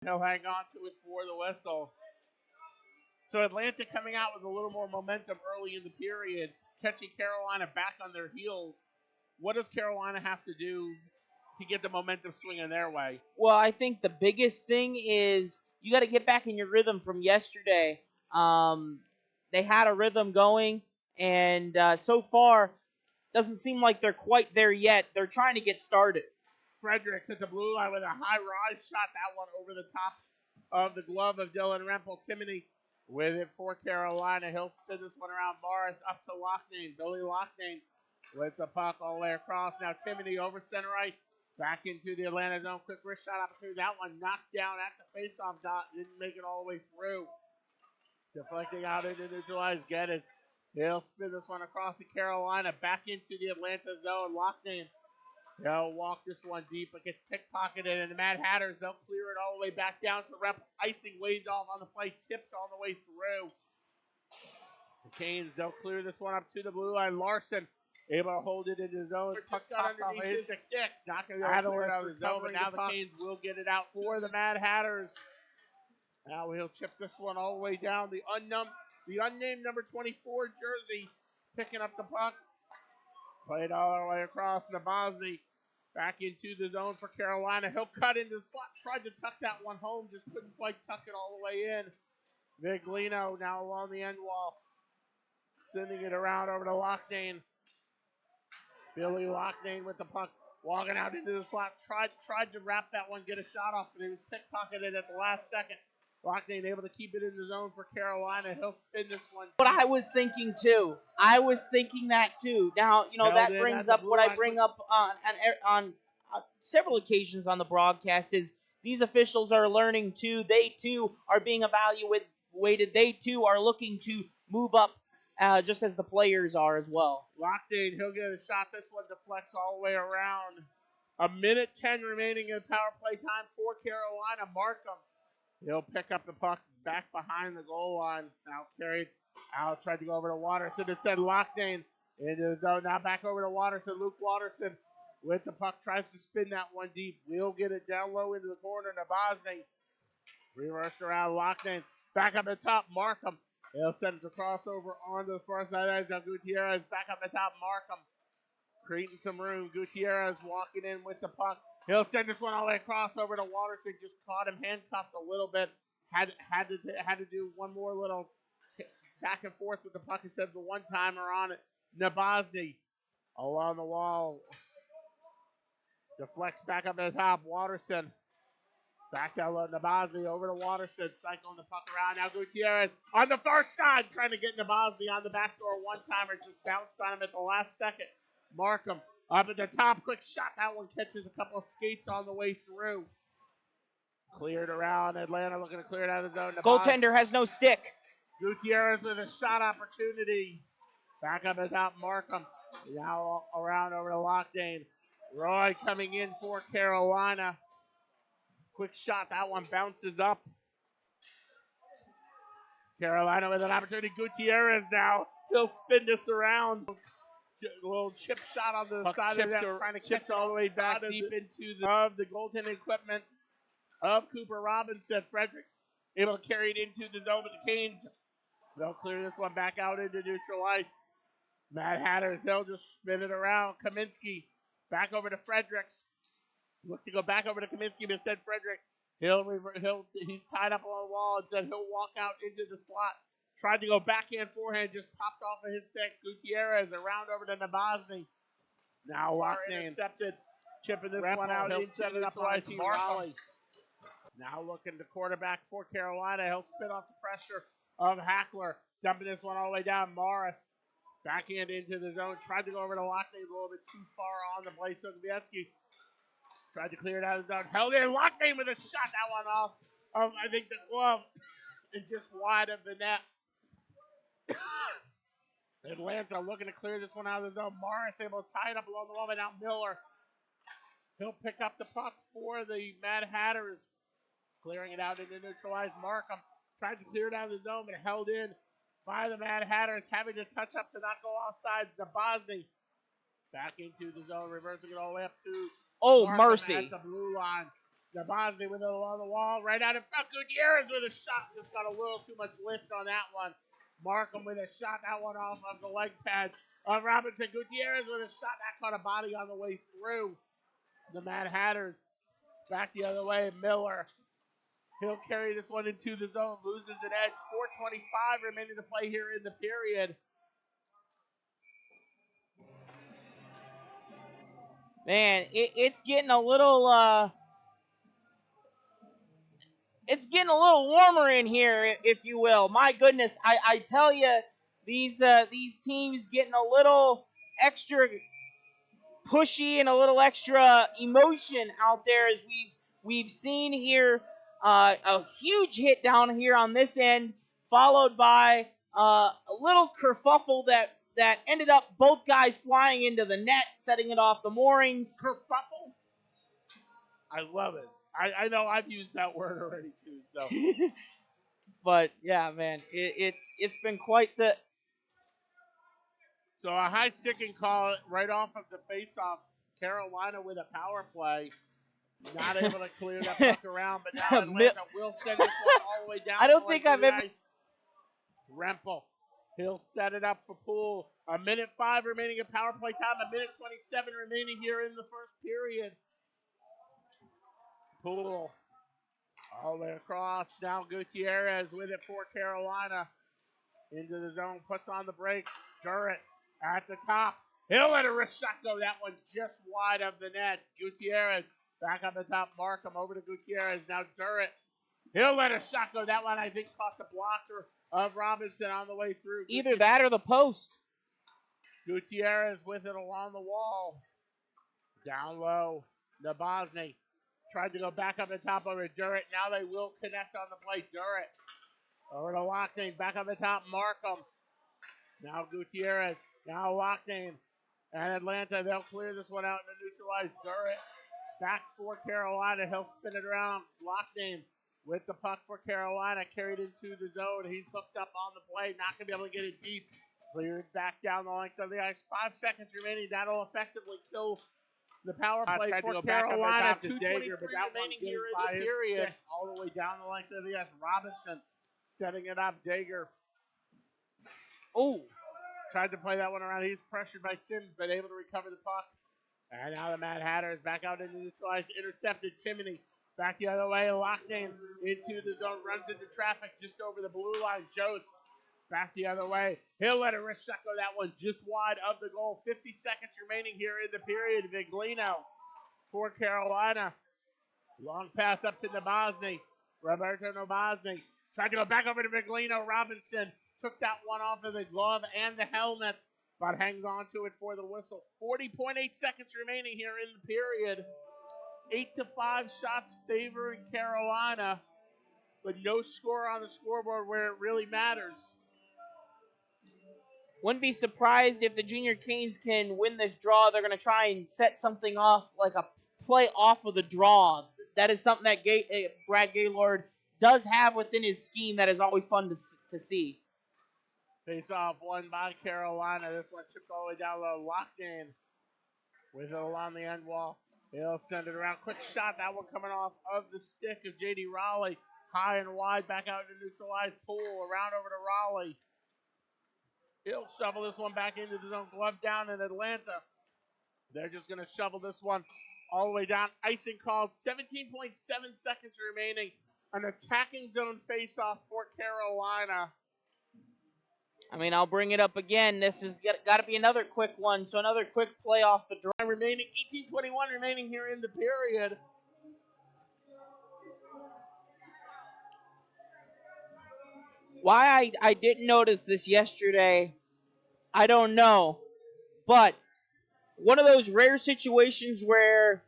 He'll hang on to it for the whistle. So Atlanta coming out with a little more momentum early in the period, catching Carolina back on their heels. What does Carolina have to do to get the momentum swinging their way? Well, I think the biggest thing is you got to get back in your rhythm from yesterday. They had a rhythm going, and so far, doesn't seem like they're quite there yet. They're trying to get started. Fredericks at the blue line with a high rise shot. That one over the top of the glove of Dylan Rempel. Timony with it for Carolina. He'll spin this one around Morris up to Loughnane. Billy Loughnane with the puck all the way across. Now Timony over center ice. Back into the Atlanta zone. Quick wrist shot opportunity. That one knocked down at the faceoff dot. Didn't make it all the way through. Deflecting out into neutralized Geddes. He'll spin this one across to Carolina. Back into the Atlanta zone. Loughnane. They'll walk this one deep. It gets pickpocketed, and the Mad Hatters, they'll clear it all the way back down to Rep. Icing waved off on the play, tipped all the way through. The Canes, they'll clear this one up to the blue line. Larson able to hold it in his zone. Just got underneath his stick. Not going to be able to clear it out of his zone, but now the Canes will get it out for the Mad Hatters. Now he'll chip this one all the way down. The unnamed number 24 jersey picking up the puck. Played all the way across the Bosny. Back into the zone for Carolina. He'll cut into the slot. Tried to tuck that one home. Just couldn't quite tuck it all the way in. Viglino now along the end wall. Sending it around over to Loughnane. Billy Loughnane with the puck. Walking out into the slot. Tried to wrap that one, get a shot off, but it was pickpocketed at the last second. Loughnane able to keep it in the zone for Carolina. He'll spin this one. What I was thinking too. I was thinking that too. Now, that brings up what I bring up on several occasions on the broadcast is these officials are learning too. They too are being evaluated. They too are looking to move up just as the players are as well. Loughnane, he'll get a shot. This one deflects all the way around. 1:10 remaining in power play time for Carolina. Markham. He'll pick up the puck back behind the goal line. Now carried out, tried to go over to Watterson. It said Loughnane into the zone. Now back over to Watterson. Luke Watterson with the puck tries to spin that one deep. We'll get it down low into the corner. Nabozny reversed around Loughnane. Back up the top, Markham. He'll send it to crossover onto the far side. Now Gutierrez back up the top, Markham. Creating some room. Gutierrez walking in with the puck. He'll send this one all the way across over to Watterson. Just caught him handcuffed a little bit. Had to do one more little back and forth with the puck instead of the one-timer on it. Nabozny along the wall. Deflects back up at the top. Watterson. Back down low. Nabozny over to Watterson. Cycling the puck around. Now Gutierrez on the far side. Trying to get Nabozny on the backdoor one-timer. Just bounced on him at the last second. Markham up at the top. Quick shot. That one catches a couple of skates on the way through. Cleared around. Atlanta looking to clear it out of the zone. Goaltender has no stick. Gutierrez with a shot opportunity. Back up at top. Markham. Now around over to Loughnane. Roy coming in for Carolina. Quick shot. That one bounces up. Carolina with an opportunity. Gutierrez now. He'll spin this around. A little chip shot on the side of that. Trying to catch all the way back deep into the goaltending equipment of Cooper Robinson. Fredericks able to carry it into the zone with the Canes. They'll clear this one back out into neutral ice. Mad Hatters, they'll just spin it around. Kaminsky back over to Fredericks. Look to go back over to Kaminsky, but instead Frederick, he's tied up on the wall. Instead, he'll walk out into the slot. Tried to go backhand forehand, just popped off of his stick. Gutierrez around over to Nabozny. Now Loughnane intercepted, chipping this one out. He'll set it up on Markham. Now looking to quarterback for Carolina. He'll spin off the pressure of Hackler. Dumping this one all the way down. Morris backhand into the zone. Tried to go over to Loughnane a little bit too far on the play. So Sokovietsky tried to clear it out of the zone. Held in. Loughnane with a shot. That one off of, I think, the glove. And just wide of the net. Atlanta looking to clear this one out of the zone. Morris able to tie it up along the wall, but now Miller. He'll pick up the puck for the Mad Hatters. Clearing it out into neutralized. Markham tried to clear it out of the zone, but held in by the Mad Hatters. Having to touch up to not go offside. Nabozny back into the zone, reversing it all the way up to Oh, Markham mercy. at the blue line. Bosney with it along the wall. Right out in front. Gutierrez with a shot. Just got a little too much lift on that one. Markham with a shot. That one off of the leg pad of Robinson. Gutierrez with a shot. That caught a body on the way through. The Mad Hatters back the other way. Miller. He'll carry this one into the zone. Loses an edge. 4:25 remaining to play here in the period. Man, it's getting a little it's getting a little warmer in here, if you will. My goodness, I tell you, these teams getting a little extra pushy and a little extra emotion out there as we've seen here. A huge hit down here on this end, followed by a little kerfuffle that ended up both guys flying into the net, setting it off the moorings. Kerfuffle? I love it. I know I've used that word already too. So, but yeah, man, it's been quite the. So a high sticking call right off of the faceoff. Carolina with a power play, not able to clear that puck around, but now Atlanta will send this one all the way down. I don't think I've ever. Rempel, he'll set it up for Poole. 1:05 remaining in power play time. 1:27 remaining here in the first period. Poole all the way across. Now Gutierrez with it for Carolina. Into the zone, puts on the brakes. Durrett at the top. He'll let a wrist shot go. That one just wide of the net. Gutierrez back on the top. Markham over to Gutierrez. Now Durrett. He'll let a shot go. That one, I think, caught the blocker of Robinson on the way through. Either that or the post. Gutierrez with it along the wall. Down low. Nabozny tried to go back up the top over Durrett. Now they will connect on the play. Durrett over to Loughnane. Back on the top. Markham. Now Gutierrez. Now Loughnane. And Atlanta, they'll clear this one out and neutralize Durrett. Back for Carolina. He'll spin it around. Loughnane with the puck for Carolina. Carried into the zone. He's hooked up on the play. Not going to be able to get it deep. Cleared back down the length of the ice. 5 seconds remaining. That'll effectively kill the power play for Carolina. 2:23 remaining here in the period. All the way down the length of the ice. Robinson setting it up. Dager. Oh. Tried to play that one around. He's pressured by Sims, but able to recover the puck. And now the Mad Hatters back out into neutralize. Intercepted Timoney. Back the other way. Loughnane into the zone. Runs into traffic just over the blue line. Jost back the other way. He'll let a wrist shot go. That one just wide of the goal. 50 seconds remaining here in the period. Viglino for Carolina. Long pass up to Nabozny. Roberto Nabozny. Tried to go back over to Viglino. Robinson took that one off of the glove and the helmet, but hangs on to it for the whistle. 40.8 seconds remaining here in the period. 8-5 shots favoring Carolina, but no score on the scoreboard where it really matters. Wouldn't be surprised if the Junior Canes can win this draw. They're going to try and set something off, like a play off of the draw. That is something that Brad Gaylord does have within his scheme that is always fun to see. Face off one by Carolina. This one took all the way down low. Loughnane with it along the end wall. He'll send it around. Quick shot. That one coming off of the stick of J.D. Raleigh. High and wide. Back out to neutralize. Poole. Around over to Raleigh. He'll shovel this one back into the zone. Glove down in Atlanta. They're just going to shovel this one all the way down. Icing called. 17.7 seconds remaining. An attacking zone face-off for Carolina. I mean, I'll bring it up again. This has got to be another quick one. So another quick play off the draw. Remaining 18:21 remaining here in the period. Why I didn't notice this yesterday, I don't know. But one of those rare situations where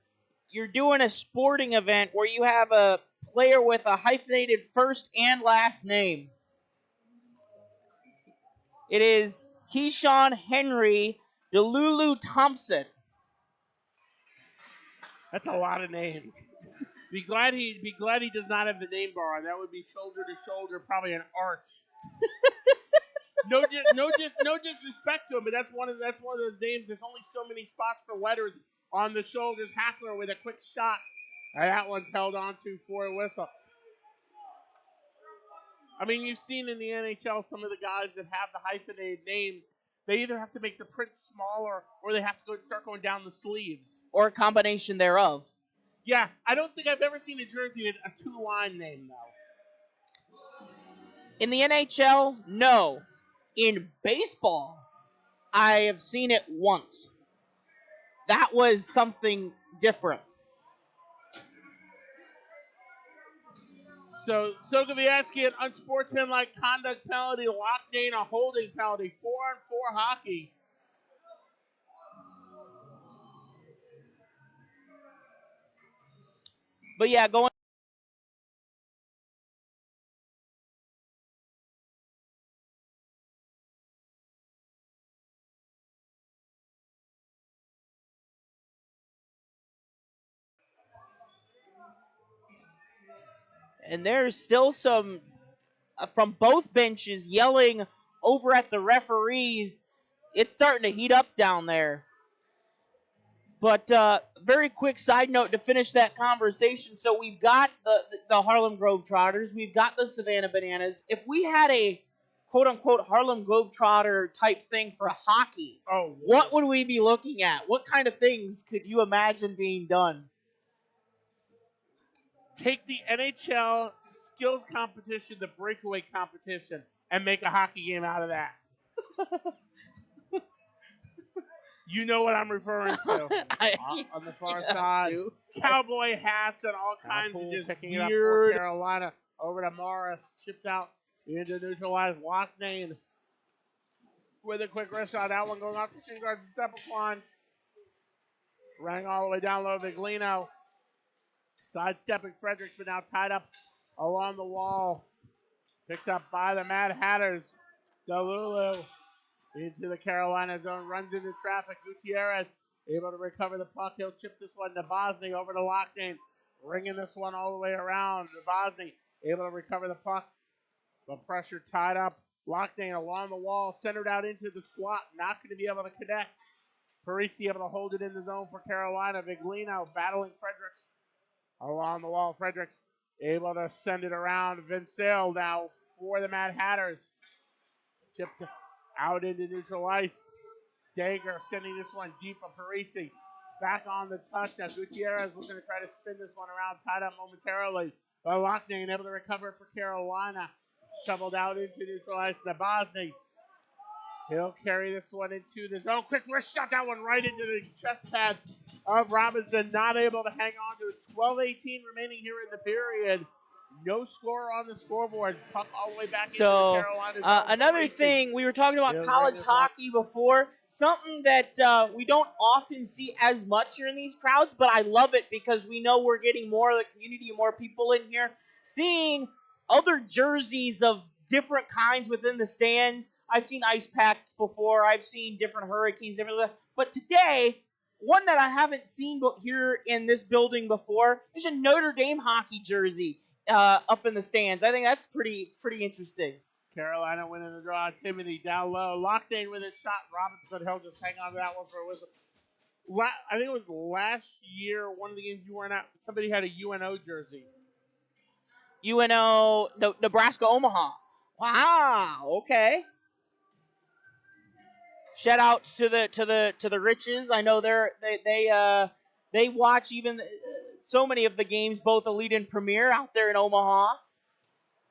you're doing a sporting event where you have a player with a hyphenated first and last name. It is Keyshawn Henry Delulu Thompson. That's a lot of names. Be glad he does not have the name bar on. That would be shoulder to shoulder, probably an arch. No disrespect to him, but that's one of those names. There's only so many spots for letters on the shoulders. Hackler with a quick shot And that one's held on to for a whistle. I mean, you've seen in the NHL some of the guys that have the hyphenated names. They either have to make the print smaller or they have to start going down the sleeves. Or a combination thereof. Yeah, I don't think I've ever seen a jersey with a two-line name, though. In the NHL, no. In baseball, I have seen it once. That was something different. So, Sokoviaski, an unsportsmanlike conduct penalty, Loughnane, a holding penalty, 4-on-4 hockey. But yeah, going. And there's still some from both benches yelling over at the referees. It's starting to heat up down there. But very quick side note to finish that conversation. So we've got the Harlem Globetrotters. We've got the Savannah Bananas. If we had a quote-unquote Harlem Globetrotter type thing for hockey, what would we be looking at? What kind of things could you imagine being done? Take the NHL skills competition, the breakaway competition, and make a hockey game out of that. You know what I'm referring to. On the far side. Cowboy hats and all kinds of just picking it up for Carolina. Over to Morris. Chipped out into neutralized Loughnane. With a quick wrist shot. That one going off the shin guards to Sepulquan. Rang all the way down low. Viglino. Sidestepping Fredericks, but now tied up along the wall. Picked up by the Mad Hatters. Delulu into the Carolina zone. Runs into traffic. Gutierrez able to recover the puck. He'll chip this one to Bosny over to Loughnane. Ringing this one all the way around. Bosny able to recover the puck. But pressure tied up. Loughnane along the wall. Centered out into the slot. Not going to be able to connect. Parisi able to hold it in the zone for Carolina. Viglino battling Fredericks. Along the wall, Fredericks able to send it around. Vincel now for the Mad Hatters. Chipped out into neutral ice. Dager sending this one deep of Parisi. Back on the touch. Now Gutierrez looking to try to spin this one around. Tied up momentarily. But Loughnane able to recover for Carolina. Shoveled out into neutral ice. Nabozny. He'll carry this one into the zone. Quick wrist shot. That one right into the chest pad of Robinson. Not able to hang on to it. 12:18 remaining here in the period. No score on the scoreboard. Puck all the way back into the Carolina zone. Another thing, we were talking about college hockey before. Something that we don't often see as much here in these crowds, but I love it because we know we're getting more of the community and more people in here. Seeing other jerseys of different kinds within the stands. I've seen Ice Pack before. I've seen different Hurricanes, everything. But today, one that I haven't seen here in this building before is a Notre Dame hockey jersey up in the stands. I think that's pretty interesting. Carolina winning the draw. Timothy down low. Loughnane with a shot. Robinson, he'll just hang on to that one for a whistle. I think it was last year, one of the games you weren't at, somebody had a UNO jersey. UNO, Nebraska Omaha. Wow. Okay. Shout out to the Riches. I know they watch even so many of the games, both Elite and Premier, out there in Omaha.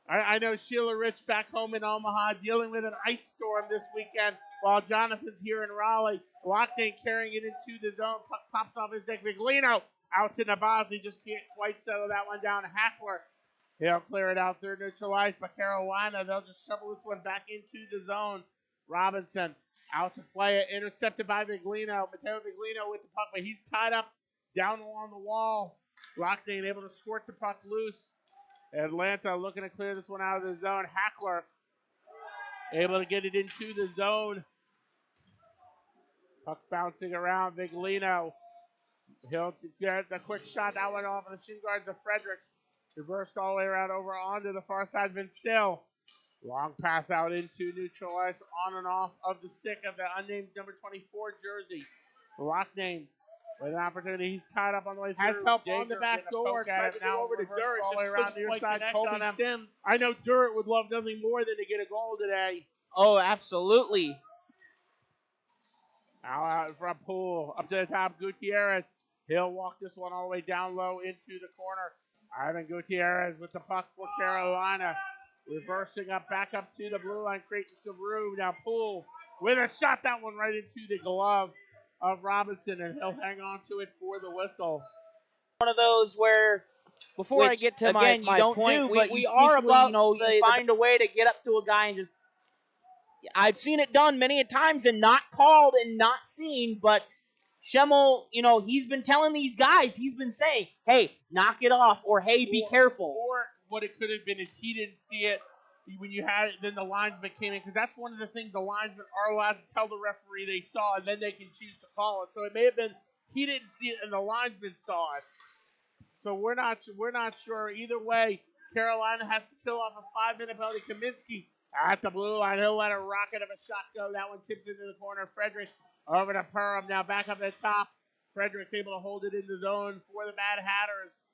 I know Sheila Rich back home in Omaha dealing with an ice storm this weekend while Jonathan's here in Raleigh. Loughnane carrying it into the zone. Puck pops off his neck. Viglino out to Nabozny. Just can't quite settle that one down. Hackler. He'll clear it out through neutral ice, but Carolina, they'll just shovel this one back into the zone. Robinson out to play it. Intercepted by Viglino. Matteo Viglino with the puck, but he's tied up down along the wall. Loughnane able to squirt the puck loose. Atlanta looking to clear this one out of the zone. Hackler able to get it into the zone. Puck bouncing around. Viglino. He'll get the quick shot. That one off of the shin guards of Fredericks. Reversed all the way around over onto the far side. Vincel. Long pass out into neutral ice. On and off of the stick of the unnamed number 24 jersey. Loughnane with an opportunity. He's tied up on the way through. Has help Jager on the back door. Tried to go over to Durrett. all the way around near side. Kobe Sims. I know Durrett would love nothing more than to get a goal today. Oh, absolutely. Now out in front, Poole. Up to the top, Gutierrez. He'll walk this one all the way down low into the corner. Ivan Gutierrez with the puck for Carolina. Reversing up, back up to the blue line, creating some room. Now Poole with a shot, that one right into the glove of Robinson, and he'll hang on to it for the whistle. One of those where, before I get to again, my you don't point, do, but we you are sneakily, about you find a way to get up to a guy and just. I've seen it done many a times and not called and not seen, but Schemmel, he's been telling these guys, he's been saying, hey, knock it off, or hey, be careful. Or what it could have been is he didn't see it when you had it, then the linesman came in, because that's one of the things the linesmen are allowed to tell the referee they saw, and then they can choose to call it. So it may have been he didn't see it and the linesman saw it. So we're not sure. Either way, Carolina has to kill off a 5-minute penalty. Kaminsky at the blue line. He'll let a rocket of a shot go. That one tips into the corner. Frederick over to Perham. Now back up at the top. Frederick's able to hold it in the zone for the Mad Hatters.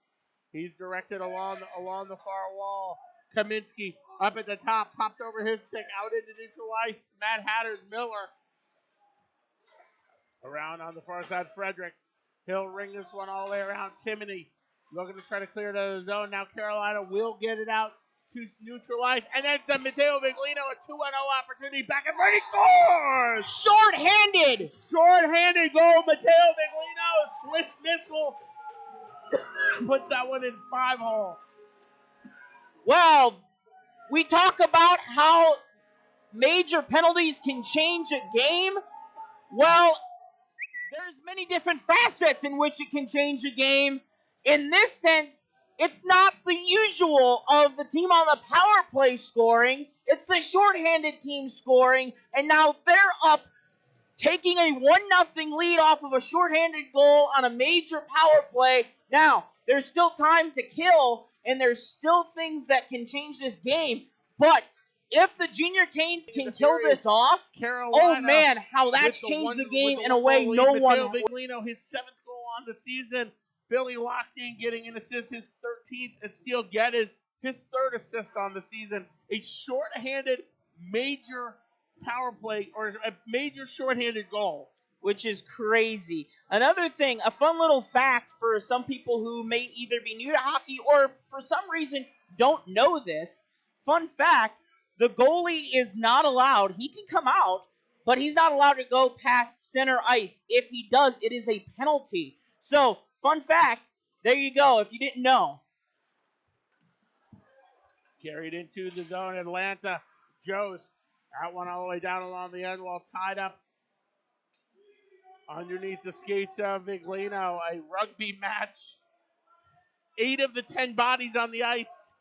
He's directed along the far wall. Kaminsky up at the top. Popped over his stick. Out into neutral ice. Mad Hatters, Miller. Around on the far side, Frederick. He'll ring this one all the way around. Timoney looking to try to clear it out of the zone. Now Carolina will get it out to neutralize. And then some Matteo Viglino, a 2-0 opportunity. Back and forth, he scores! Short-handed! Short-handed goal, Matteo Viglino. Swiss missile. Puts that one in 5-hole. Well, we talk about how major penalties can change a game. Well, there's many different facets in which it can change a game. In this sense, it's not the usual of the team on the power play scoring. It's the shorthanded team scoring, and now they're up, taking a 1-0 lead off of a shorthanded goal on a major power play. Now, there's still time to kill, and there's still things that can change this game, but if the Junior Canes can kill this off, Carolina, oh man, how that's changed the game in a way no Matteo one. Viglino, his 7th goal on the season. Billy Loughnane getting an assist, his 13th, and Steele Geddes, his 3rd assist on the season. A short-handed major power play, or a major short-handed goal. Which is crazy. Another thing, a fun little fact for some people who may either be new to hockey or for some reason don't know this. Fun fact, the goalie is not allowed. He can come out, but he's not allowed to go past center ice. If he does, it is a penalty. So, fun fact, there you go, if you didn't know. Carried into the zone, Atlanta. Jost, that one all the way down along the end wall, tied up underneath the skates of Viglino. A rugby match. 8 of the 10 bodies on the ice.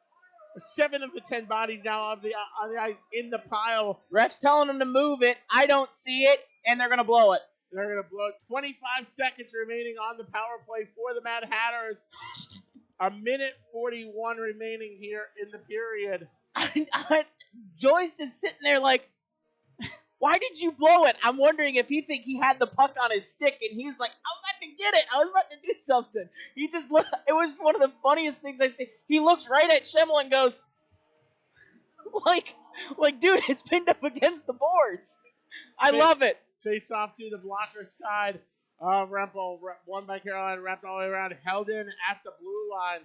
7 of the 10 bodies now on the ice in the pile. Ref's telling them to move it. I don't see it, and they're going to blow it. They're going to blow it. 25 seconds remaining on the power play for the Mad Hatters. 1:41 remaining here in the period. Joyce is sitting there like, why did you blow it? I'm wondering if he think he had the puck on his stick, and he's like, I was about to get it. I was about to do something. He just looked. It was one of the funniest things I've seen. He looks right at Schemmel and goes, like, dude, it's pinned up against the boards. I love it. Face off to the blocker side of Rempel. Won by Carolina, wrapped all the way around. Held in at the blue line.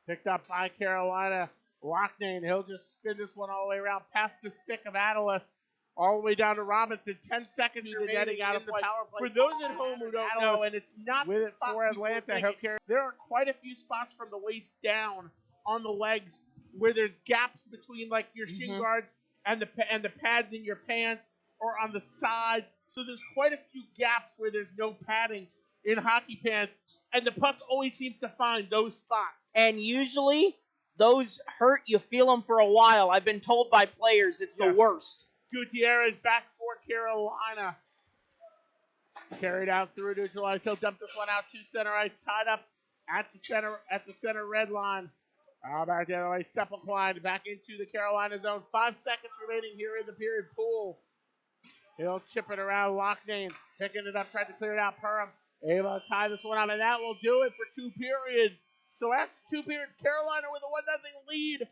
Picked up by Carolina. Loughnane, he'll just spin this one all the way around past the stick of Atlas. All the way down to Robinson. 10 seconds remaining out of the power play. For those at home who don't know, and it's not with the spot for Atlanta, there are quite a few spots from the waist down on the legs where there's gaps between like your shin guards and the pads in your pants, or on the side. So there's quite a few gaps where there's no padding in hockey pants, and the puck always seems to find those spots. And usually those hurt. You feel them for a while. I've been told by players it's the worst. Gutierrez back for Carolina. Carried out through neutralize. He'll dump this one out to center ice. Tied up at the center red line. Back the other way. Sepulcline back into the Carolina zone. 5 seconds remaining here in the period. Poole. He'll chip it around. Loughnane picking it up. Tried to clear it out. Perham able to tie this one up, and that will do it for 2 periods. So after 2 periods, Carolina with a 1-0 lead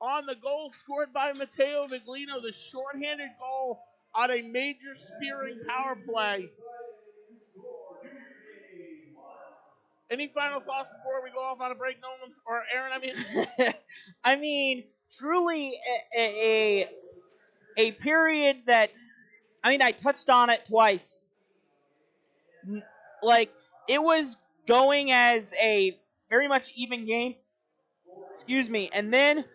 on the goal scored by Matteo Viglino, the shorthanded goal on a major spearing power play. Any final thoughts before we go off on a break, Nolan? Or Aaron, I mean? I mean, truly a period that, I mean, I touched on it twice. Like, it was going as a very much even game. Excuse me. And then,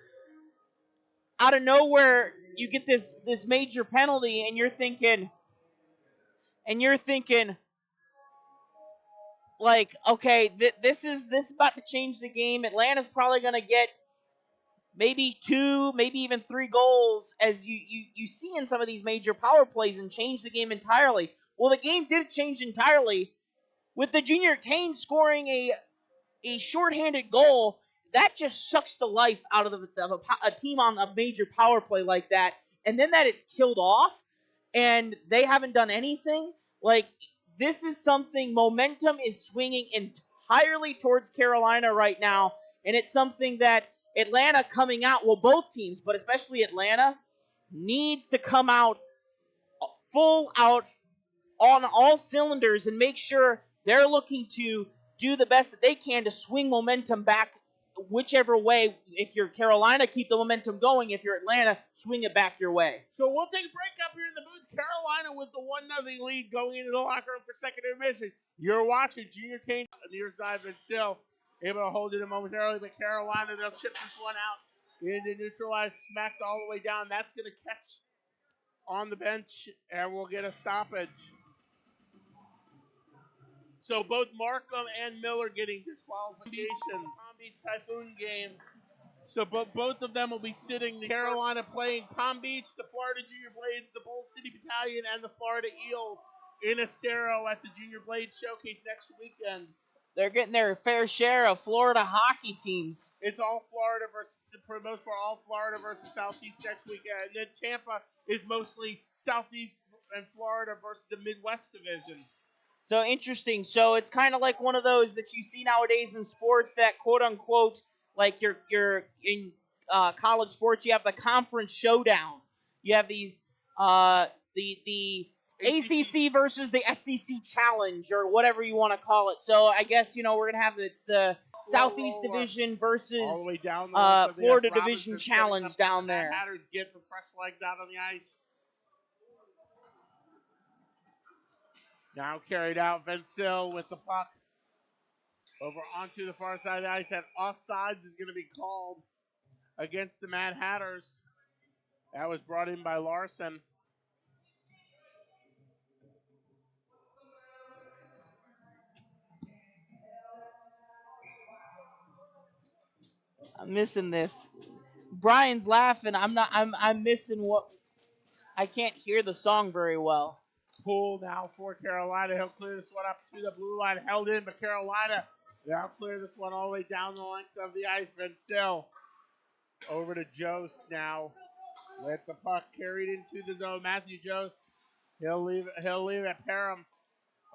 out of nowhere, you get this major penalty, and you're thinking, like, okay, this is about to change the game. Atlanta's probably going to get maybe 2, maybe even 3 goals, as you see in some of these major power plays, and change the game entirely. Well, the game did change entirely with the Junior Cane scoring a shorthanded goal. That just sucks the life out of a team on a major power play like that. And then that it's killed off, and they haven't done anything. Like, this is something, momentum is swinging entirely towards Carolina right now, and it's something that Atlanta coming out, well, both teams, but especially Atlanta, needs to come out full out on all cylinders and make sure they're looking to do the best that they can to swing momentum back whichever way. If you're Carolina, keep the momentum going. If you're Atlanta, swing it back your way. So we'll take a break up here in the booth. Carolina with the 1-0 lead going into the locker room for second intermission. You're watching Junior Cane near side, but still able to hold it momentarily. But Carolina, they'll chip this one out into neutralized, smacked all the way down. That's going to catch on the bench, and we'll get a stoppage. So both Markham and Miller getting disqualifications. Palm Beach Typhoon game. So both of them will be sitting. The Carolina playing Palm Beach, the Florida Junior Blades, the Bold City Battalion, and the Florida Eels in Estero at the Junior Blade Showcase next weekend. They're getting their fair share of Florida hockey teams. It's all Florida versus, for the most part, all Florida versus Southeast next weekend. And then Tampa is mostly Southeast and Florida versus the Midwest Division. So interesting. So it's kind of like one of those that you see nowadays in sports that quote unquote, like you're in college sports, you have the conference showdown. You have these the ACC versus the SEC challenge, or whatever you want to call it. So I guess we're gonna have it's the Southeast Division versus all the way down the Florida Robinson Division challenge down there. Hatters get the fresh legs out on the ice. Now carried out, Vencil with the puck over onto the far side of the ice. That offsides is going to be called against the Mad Hatters. That was brought in by Larson. I'm missing this. Brian's laughing. I'm missing what. I can't hear the song very well. Pull now for Carolina. He'll clear this one up to the blue line. Held in, but Carolina, they'll clear this one all the way down the length of the ice. Vencil over to Jost now. Let the puck carried into the zone. Matthew Jost. He'll leave at Parham.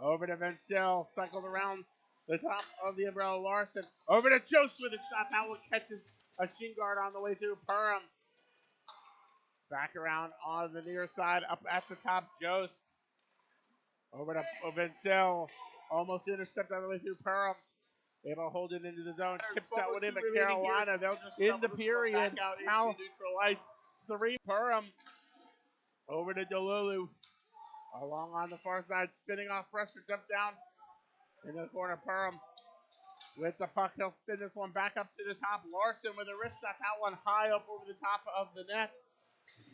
Over to Vencil. Cycled around the top of the umbrella. Larson. Over to Jost with a shot. That one catches a shin guard on the way through. Parham. Back around on the near side. Up at the top. Jost. Over to Vencil. Almost intercepted on the way through Parham. Able to hold it into the zone. Tips that one in, but Carolina, they'll just in the period out into neutral ice. 3 Parham. Over to Delulu. Along on the far side, spinning off pressure, jump down in the corner. Parham with the puck. He'll spin this one back up to the top. Larson with a wrist shot. That one high up over the top of the net.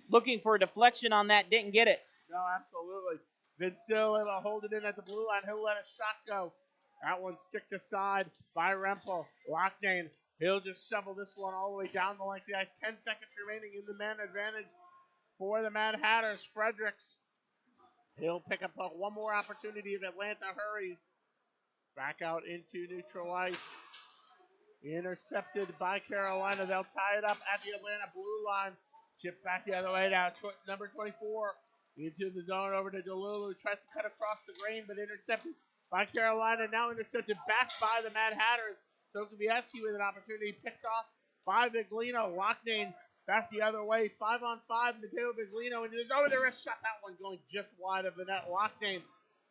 Looking for a deflection on that. Didn't get it. No, absolutely. Vencil able to hold it in at the blue line. He'll let a shot go. That one sticked aside by Rempel. Loughnane. He'll just shovel this one all the way down the length of the ice. 10 seconds remaining in the man advantage for the Mad Hatters. Fredericks. He'll pick up one more opportunity if Atlanta hurries. Back out into neutral ice. Intercepted by Carolina. They'll tie it up at the Atlanta blue line. Chip back the other way now. Number 24 into the zone over to Delulu. Tries to cut across the grain, but intercepted by Carolina. Now intercepted back by the Mad Hatters. Sokoviesky with an opportunity picked off by Viglino. Loughnane back the other way. 5-on-5. Mateo Viglino into the zone. There is shot. That one going just wide of the net. Loughnane.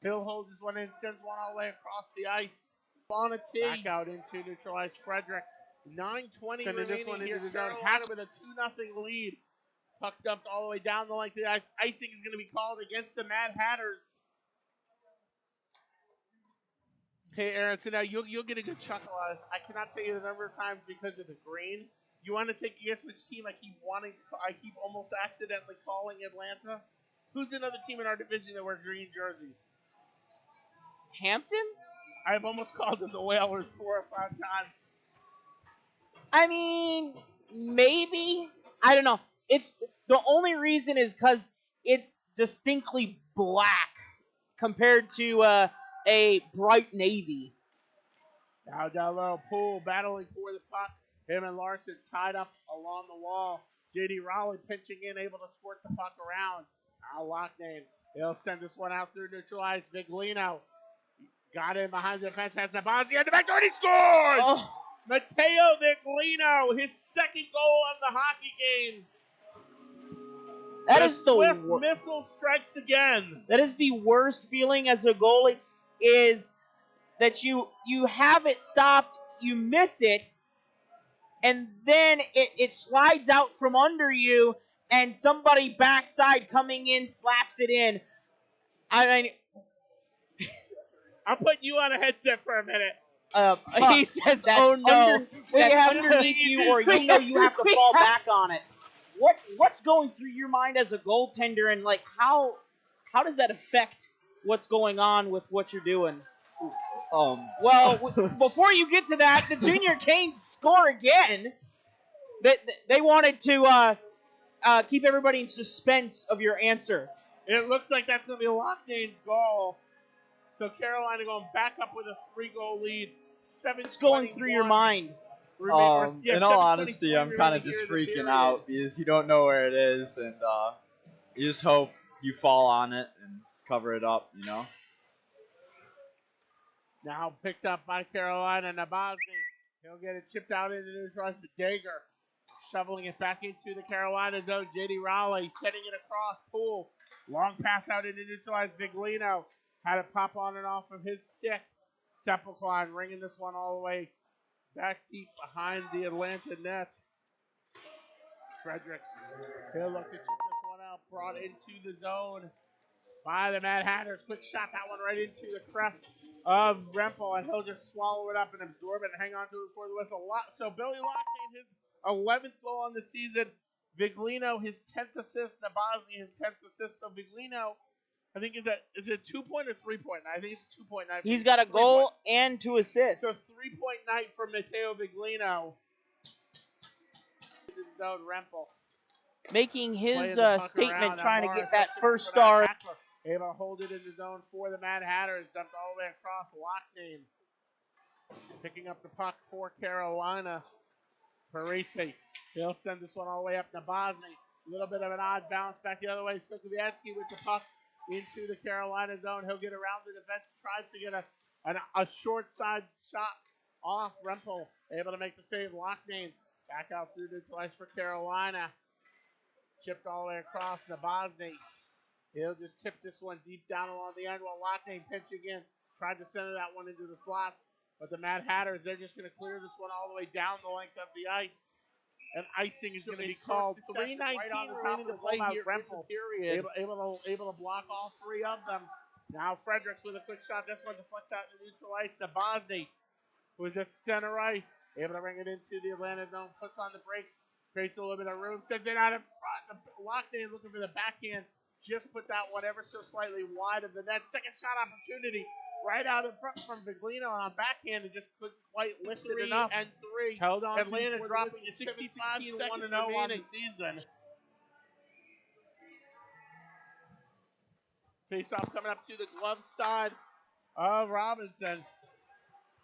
He'll hold this one in. Sends one all the way across the ice. On a tee. Back out into neutralized Fredericks. 9:20 remaining this one here. Carolina with a 2-0 lead. Puck dumped all the way down the length of the ice. Icing is going to be called against the Mad Hatters. Hey, Aaron, so now you'll get a good chuckle out of this. I cannot tell you the number of times because of the green. You want to take a guess which team I keep almost accidentally calling Atlanta? Who's another team in our division that wear green jerseys? Hampton? I've almost called them the Whalers 4 or 5 times. I mean, maybe. I don't know. It's the only reason is because it's distinctly black compared to a bright navy. Now down low, Poole battling for the puck. Him and Larson tied up along the wall. J.D. Raleigh pinching in, able to squirt the puck around. Now Loughnane. He'll send this one out through neutralized. Viglino got in behind the defense. Has Nabazzi at the back door, and he scores! Oh. Mateo Viglino, his second goal of the hockey game. That the is the Swiss missile strikes again. That is the worst feeling as a goalie, is that you have it stopped, you miss it, and then it slides out from under you, and somebody backside coming in slaps it in. I mean, I'm putting you on a headset for a minute. He says, "Oh no, that's underneath you, or you have to fall back on it." What's going through your mind as a goaltender, and like how does that affect what's going on with what you're doing? Well, before you get to that, the Junior Canes score again. They wanted to keep everybody in suspense of your answer. It looks like that's going to be Loughnane's goal. So Carolina going back up with a 3-goal lead. What's going through your mind? In all honesty, I'm kind of just freaking out because you don't know where it is, and you just hope you fall on it and cover it up, you know? Now picked up by Carolina. Nabazny. He'll get it chipped out into neutral. Dager shoveling it back into the Carolina zone. J.D. Raleigh setting it across. Poole. Long pass out into neutralized. Viglino had it pop on and off of his stick. Sepulcron ringing this one all the way back deep behind the Atlanta net. Fredericks. He'll look to chip this one out. Brought into the zone by the Mad Hatters. Quick shot. That one right into the crest of Rempel, and he'll just swallow it up and absorb it and hang on to it before the whistle. So Billy Loughnane, his 11th goal on the season. Viglino, his 10th assist. Nabazzi, his 10th assist. So Viglino, I think, is it a 2-point or 3-point night? I think it's a 2-point night. He's got a goal and 2 assists. So 3-point night for Mateo Viglino. Zone Rempel. Making his statement, trying to get that first star. Able to hold it in the zone for the Mad Hatters. Dumped all the way across. Loughnane picking up the puck for Carolina. Parisi. He'll send this one all the way up. Nabazny. A little bit of an odd bounce back the other way. Sokoviesky with the puck into the Carolina zone. He'll get around the defense. Tries to get a short side shot off. Rempel able to make the save. Loughnane back out through the twice for Carolina. Chipped all the way across. Nabazny. He'll just tip this one deep down along the end while Loughnane pinching in. Tried to center that one into the slot. But the Mad Hatters, they're just going to clear this one all the way down the length of the ice. And icing is going to be called. 3:19 right on the top of the play here. Rempel able to block all 3 of them. Now Fredericks with a quick shot. This one deflects out to neutral ice. Nabazny, who is at center ice, able to bring it into the Atlanta zone. Puts on the brakes. Creates a little bit of room. Sends it out in front. Loughnane looking for the backhand. Just put that one ever so slightly wide of the net. Second shot opportunity right out in front from Viglino on backhand and just couldn't quite lift it enough. And 3. Held on. Atlanta dropping 65 seconds 1-0 on the season. Face-off coming up to the glove side of Robinson.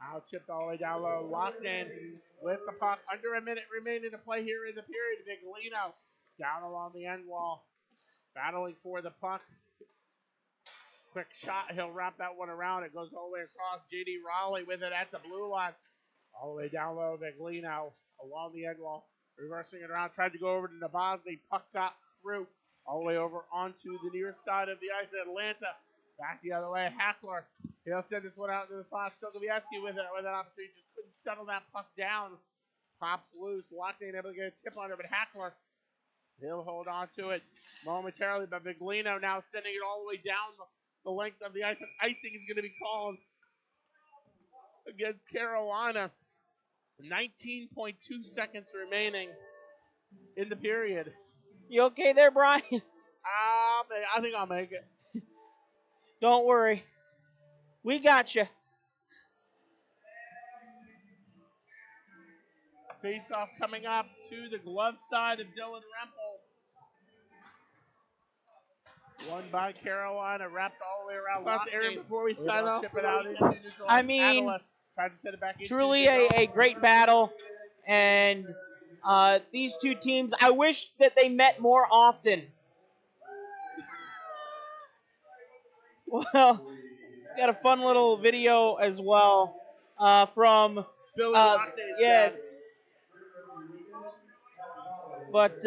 Now chipped all the way down low. Loughnane with the puck. Under a minute remaining to play here in the period. Viglino down along the end wall. Battling for the puck. Quick shot. He'll wrap that one around. It goes all the way across. J.D. Raleigh with it at the blue line. All the way down low. Viglino along the end wall. Reversing it around. Tried to go over to Navazny. Puck got through. All the way over onto the near side of the ice. Atlanta. Back the other way. Hackler. He'll send this one out into the slot. Silkovieski with an opportunity. Just couldn't settle that puck down. Pops loose. Loughnane able to get a tip on it, but Hackler, he'll hold on to it momentarily. But Viglino now sending it all the way down the length of the ice. And icing is going to be called against Carolina. 19.2 seconds remaining in the period. You okay there, Brian? I think I'll make it. Don't worry. We got you. Face-off coming up to the glove side of Dylan Rempel. Won by Carolina, wrapped all the way around. Thoughts, Aaron, before we sign off? Chip it out into neutral. I mean, Adeles tried to set it back truly a great battle. And these two teams, I wish that they met more often. Well, got a fun little video as well from Billy Loughnane. yes. But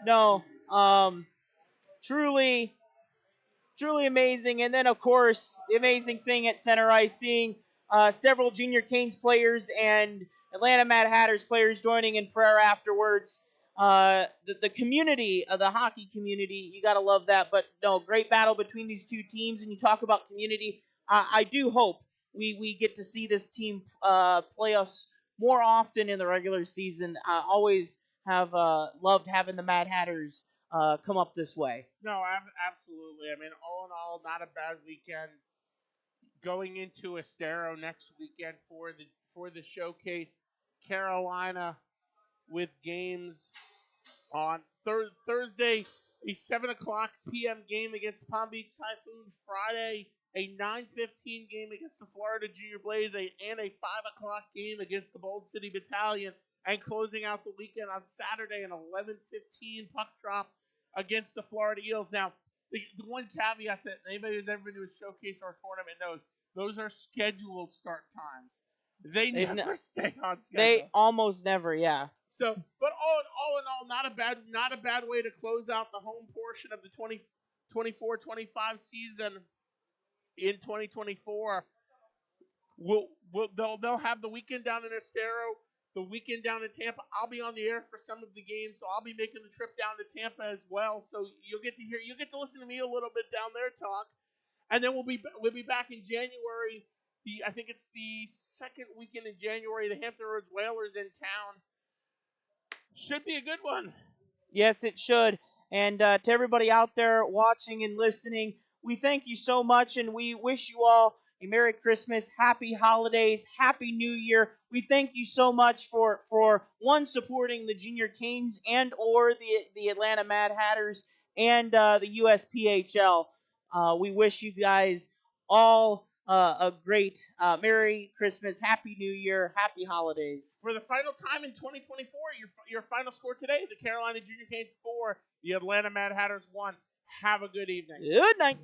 no, truly amazing. And then, of course, the amazing thing at center ice, seeing several Junior Canes players and Atlanta Mad Hatters players joining in prayer afterwards. The community, the hockey community, you got to love that. But no, great battle between these two teams. And you talk about community. I do hope we get to see this team play us more often in the regular season. I always have loved having the Mad Hatters come up this way. No, absolutely. I mean, all in all, not a bad weekend. Going into Estero next weekend for the showcase. Carolina with games on Thursday, a 7 o'clock p.m. game against the Palm Beach Typhoon. Friday, a 9:15 game against the Florida Junior Blaze, and a 5 o'clock game against the Bold City Battalion. And closing out the weekend on Saturday, an 11:15 puck drop against the Florida Eels. Now, the one caveat that anybody who's ever been to a showcase or a tournament knows, those are scheduled start times. They never stay on schedule. They almost never, yeah. So, but all in all, not a bad way to close out the home portion of the 24-25 season in 2024. They'll have the weekend down in Estero, the weekend down in Tampa. I'll be on the air for some of the games, so I'll be making the trip down to Tampa as well. So you'll get to listen to me a little bit down there talk, and then we'll be back in January. I think it's the second weekend in January. The Hampton Roads Whalers in town. Should be a good one. Yes, it should. And to everybody out there watching and listening, we thank you so much, and we wish you all a Merry Christmas, Happy Holidays, Happy New Year. We thank you so much for one, supporting the Junior Canes and or the Atlanta Mad Hatters and the USPHL. We wish you guys all a great Merry Christmas, Happy New Year, Happy Holidays. For the final time in 2024, your final score today, the Carolina Junior Canes 4, the Atlanta Mad Hatters 1. Have a good evening. Good night.